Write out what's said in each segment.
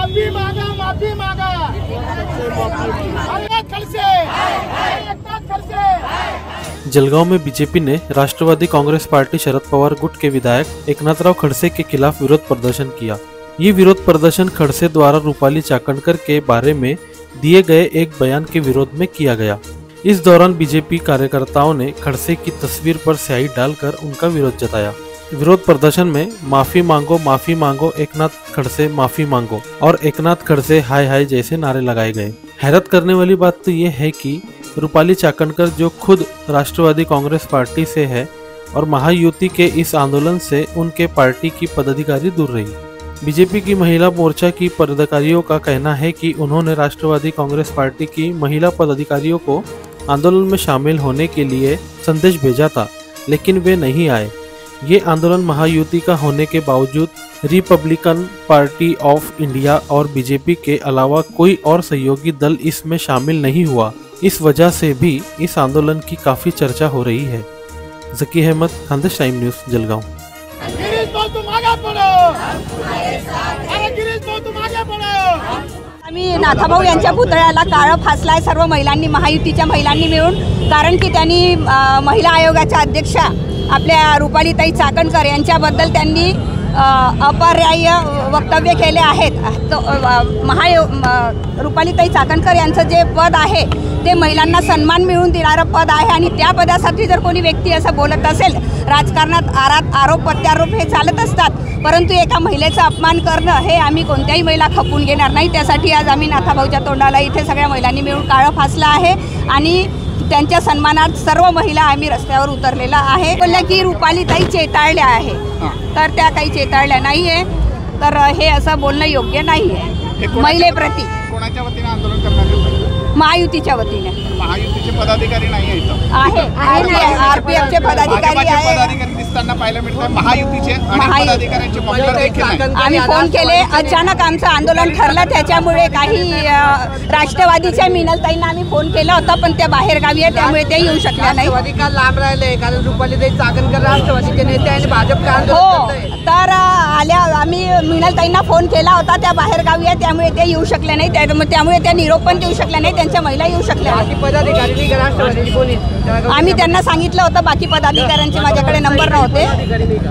माफी मांगा, माफी मांगा। जलगांव में बीजेपी ने राष्ट्रवादी कांग्रेस पार्टी शरद पवार गुट के विधायक एकनाथराव खड़से के खिलाफ विरोध प्रदर्शन किया। ये विरोध प्रदर्शन खड़से द्वारा रूपाली चाकणकर के बारे में दिए गए एक बयान के विरोध में किया गया। इस दौरान बीजेपी कार्यकर्ताओं ने खड़से की तस्वीर पर स्याही डालकर उनका विरोध जताया। विरोध प्रदर्शन में माफी मांगो एकनाथ खड़से माफी मांगो और एकनाथ खड़से हाय हाय जैसे नारे लगाए गए। हैरत करने वाली बात तो ये है कि रूपाली चाकणकर जो खुद राष्ट्रवादी कांग्रेस पार्टी से है और महायुति के इस आंदोलन से उनके पार्टी की पदाधिकारी दूर रही। बीजेपी की महिला मोर्चा की पदाधिकारियों का कहना है कि उन्होंने राष्ट्रवादी कांग्रेस पार्टी की महिला पदाधिकारियों को आंदोलन में शामिल होने के लिए संदेश भेजा था, लेकिन वे नहीं आए। ये आंदोलन महायुति का होने के बावजूद रिपब्लिकन पार्टी ऑफ इंडिया और बीजेपी के अलावा कोई और सहयोगी दल इसमें शामिल नहीं हुआ। इस वजह से भी इस आंदोलन की काफी चर्चा हो रही है। Zaki Ahmed, Khandesh time news, Jalgaon. आम्ही नाथाभाऊ यांच्या पुतळ्याला काळं फासलाय सर्व महिलांनी, महायुतीच्या महिलांनी मिळून। कारण की त्यांनी महिला आयोगाच्या अध्यक्षा आपल्या रूपालीताई चाकणकर यांच्याबद्दल त्यांनी अपर्याय वक्तव्य केले आहेत। रूपालीताई चाकणकर यांचं जे पद आहे ते महिलांना सन्मान मिळवून देणारं पद आहे आणि त्या पदासाठी जर कोणी व्यक्ती असं बोलत असेल, राजकारणात आरोप प्रत्यारोप हे चालत असतात, परंतु एका महिलेचा अपमान करणं हे आम्ही कोणत्याही महिला खपवून घेणार नाही। त्यासाठी आज आम्ही नाथाभाऊच्या तोंडाला इथे सगळ्या महिलांनी मिळून काळं फासलं आहे आणि त्यांच्या सन्मानात सर्व महिला आम्ही रस्त्यावर उतरलेला आहे। बोलल्या की रूपालीताई चेताळल्या आहे, तर त्या काही चेताळल्या नाहीये, तर हे असं बोलणं योग्य नाहीये। महिलेप्रती कोणाच्या वतीने आंदोलन करणार? महायुतीच्या वतीने। महायुतीचे पदाधिकारी नाही आहे आरपीएफचे पदाधिकारी आहे। पदाधिकारी दिसताना पाहायला मिळतात, महायुतीचे पदाधिकाऱ्यांचे बंगला देखील नाही। आम्ही फोन केले, अचानक आमचं आंदोलन ठरलं, त्याच्यामुळे काही राष्ट्रवादीच्या मिनलताईंना आम्ही फोन केला होता, पण त्या बाहेर गावी आहे, त्यामुळे ते येऊ शकल्या नाही। राष्ट्रवादी लांब राहिले कारण रूपालीताई चाकणकर राष्ट्रवादीचे नेते आणि भाजप का हो, तर आल्या आम्ही मिनलताईंना फोन केला होता, त्या बाहेर गावी आहे, त्यामुळे ते येऊ शकले नाही, त्यामुळे त्या निरोप पण देऊ शकल्या नाही, त्यांच्या महिला येऊ शकल्या नाही। पदाधिकारी राष्ट्रवादी कोणी? आम्ही त्यांना सांगितलं होतं, बाकी पदाधिकाऱ्यांचे माझ्याकडे नंबर नव्हते।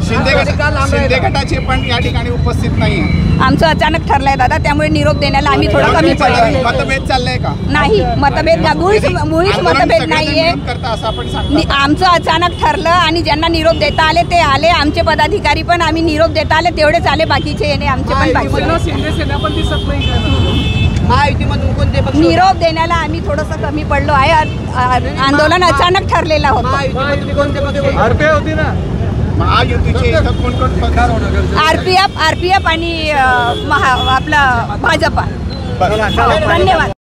शिंदे गटाचे पण या ठिकाणी उपस्थित नाही। आमचं अचानक ठरलंय दादा, त्यामुळे निरोप देण्याला आम्ही थोडं कमी पडलो। मतभेद चाललंय का? नाही, मतभेद मुळीच मतभेद नाहीये। आमचं अचानक ठरलं आणि ज्यांना निरोप देता आले ते आले, आमचे पदाधिकारी पण आम्ही निरोप देता आले तेवढेच आले, बाकीचे येणे आमचे पण बाकी। निरोप देण्याला आम्ही थोडंसं कमी पडलो आहे। आंदोलन अचानक ठरलेलं होतं। आरपीएफ आणि आपला भाजपा। धन्यवाद।